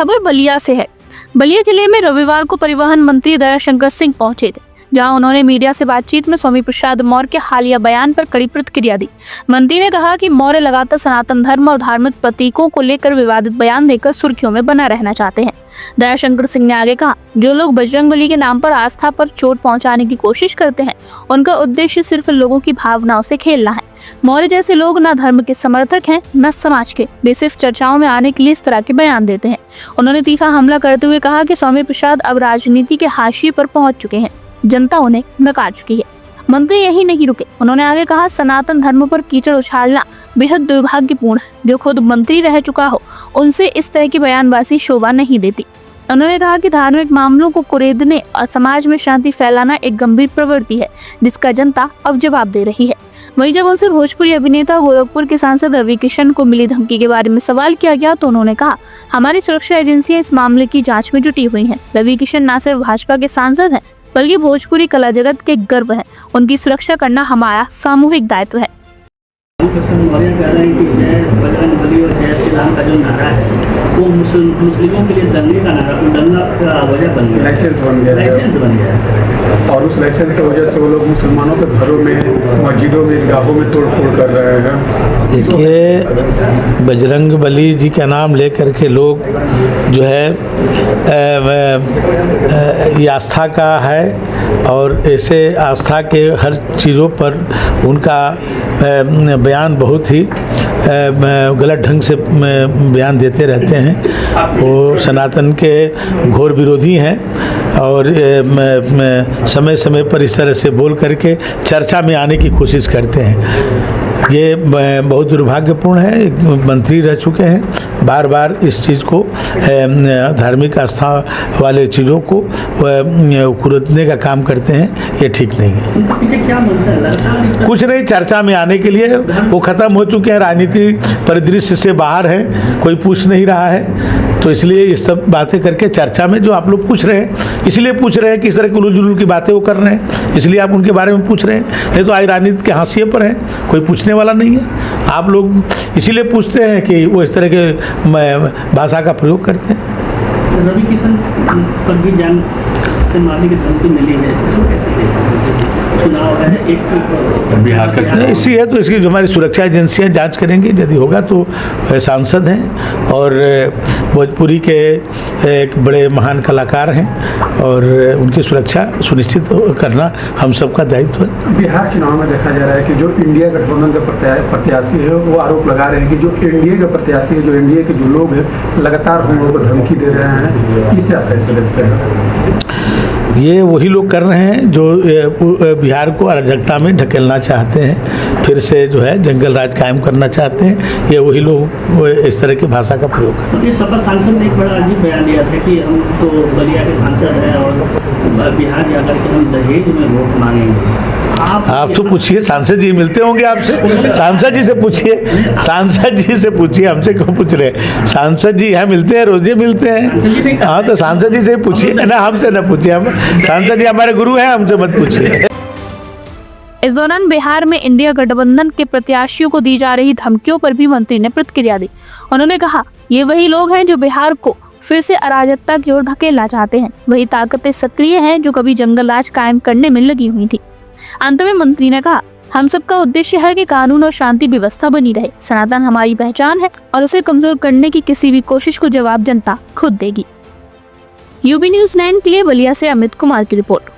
खबर बलिया से है। बलिया जिले में रविवार को परिवहन मंत्री दयाशंकर सिंह पहुंचे थे, जहां उन्होंने मीडिया से बातचीत में स्वामी प्रसाद मौर्य के हालिया बयान पर कड़ी प्रतिक्रिया दी। मंत्री ने कहा कि मौर्य लगातार सनातन धर्म और धार्मिक प्रतीकों को लेकर विवादित बयान देकर सुर्खियों में बना रहना चाहते हैं। दयाशंकर सिंह ने आगे कहा, जो लोग बजरंगबली के नाम पर आस्था पर चोट पहुंचाने की कोशिश करते हैं, उनका उद्देश्य सिर्फ लोगों की भावनाओं से खेलना है। मौर्य जैसे लोग न धर्म के समर्थक हैं न समाज के, वे सिर्फ चर्चाओं में आने के लिए इस तरह के बयान देते हैं। उन्होंने तीखा हमला करते हुए कहा कि स्वामी प्रसाद अब राजनीति के हाशिए पर पहुंच चुके हैं, जनता उन्हें नकार चुकी है। मंत्री यही नहीं रुके, उन्होंने आगे कहा, सनातन धर्म पर कीचड़ उछालना बेहद दुर्भाग्यपूर्ण है। जो खुद मंत्री रह चुका हो, उनसे इस तरह की बयानबाजी शोभा नहीं देती। उन्होंने कहा कि धार्मिक मामलों को कुरेदने और समाज में शांति फैलाना एक गंभीर प्रवृत्ति है, जिसका जनता अब जवाब दे रही है। वहीं जब उनसे भोजपुरी अभिनेता गोरखपुर के सांसद रवि किशन को मिली धमकी के बारे में सवाल किया गया, तो उन्होंने कहा, हमारी सुरक्षा एजेंसियां इस मामले की जांच में जुटी हुई हैं। रवि किशन न सिर्फ भाजपा के सांसद हैं, बल्कि भोजपुरी कला जगत के गर्व हैं। उनकी सुरक्षा करना हमारा सामूहिक दायित्व है। मौर्य कह रहे हैं कि जय बजरंगबली और जय श्री राम का जो नारा है वो मुस्लिमों के लिए दंगे का नारा, दंगा का वजह बन गया, लाइसेंस बन गया और उस लाइसेंस की वजह से वो लोग मुसलमानों के घरों में, मस्जिदों में, ईदगाहों में तोड़फोड़ कर रहे हैं। देखिए, बजरंगबली जी का नाम लेकर के लोग जो है ये आस्था का है और ऐसे आस्था के हर चीज़ों पर उनका बयान बहुत ही गलत ढंग से बयान देते रहते हैं। वो सनातन के घोर विरोधी हैं और समय समय पर इस तरह से बोल करके चर्चा में आने की कोशिश करते हैं। ये बहुत दुर्भाग्यपूर्ण है। एक मंत्री रह चुके हैं, बार बार इस चीज़ को धार्मिक आस्था वाले चीज़ों को कुरेदने का काम करते हैं, ये ठीक नहीं है। कुछ नहीं, चर्चा में आने के लिए वो ख़त्म हो चुके हैं, राजनीति परिदृश्य से बाहर है, कोई पूछ नहीं रहा है, तो इसलिए ये सब बातें करके चर्चा में जो आप लोग पूछ रहे हैं, इसलिए पूछ रहे हैं कि इस तरह की उलझ जुलूल की बातें वो कर रहे हैं, इसलिए आप उनके बारे में पूछ रहे हैं। नहीं तो आज राजनीति के हाशिए पर है, कोई पूछने वाला नहीं है। आप लोग इसीलिए पूछते हैं कि वो इस तरह के भाषा का प्रयोग करते हैं। रवि किशन पर भी जान से मारने की धमकी मिली है, इसको कैसे देखा? चुनाव है, एक बिहार का इसी है, तो इसकी जो हमारी सुरक्षा एजेंसियां जांच करेंगी, यदि होगा तो सांसद हैं और भोजपुरी के एक बड़े महान कलाकार हैं और उनकी सुरक्षा सुनिश्चित करना हम सबका दायित्व है। बिहार चुनाव में देखा जा रहा है कि जो इंडिया गठबंधन के प्रत्याशी है वो आरोप लगा रहे हैं कि जो एनडीए के प्रत्याशी है, जो एनडीए के जो लोग हैं, लगातार हम लोगों को धमकी दे रहे हैं। इसे आप कैसे देखते हैं? ये वही लोग कर रहे हैं जो बिहार को अराजकता में ढकेलना चाहते हैं, फिर से जो है जंगल राज कायम करना चाहते हैं। ये वही लोग इस तरह की भाषा का प्रयोग करते हैं। तो सपा सांसद ने एक बड़ा अजीब बयान दिया था कि हम तो बलिया के सांसद हैं और बिहार जाकर के हम दहेज में वोट मांगेंगे। आप तो पूछिए, सांसद जी मिलते होंगे आपसे, सांसद जी से पूछिए, सांसद जी से पूछिए, हमसे क्यों पूछ रहे? सांसद जी यहाँ मिलते हैं, रोजे मिलते हैं। हाँ, तो सांसद जी से पूछिए ना, हमसे ना पूछिए। हम सांसद जी हमारे गुरु हैं, हमसे मत पूछिए। इस दौरान बिहार में इंडिया गठबंधन के प्रत्याशियों को दी जा रही धमकियों पर भी मंत्री ने प्रतिक्रिया दी। उन्होंने कहा, ये वही लोग हैं जो बिहार को फिर से अराजकता की ओर धकेलना चाहते हैं। वही ताकतें सक्रिय हैं जो कभी जंगल राज कायम करने में लगी हुई थी। अंत में मंत्री ने कहा, हम सबका उद्देश्य है कि कानून और शांति व्यवस्था बनी रहे। सनातन हमारी पहचान है और उसे कमजोर करने की किसी भी कोशिश को जवाब जनता खुद देगी। यूबी न्यूज़ 9 के लिए बलिया से अमित कुमार की रिपोर्ट।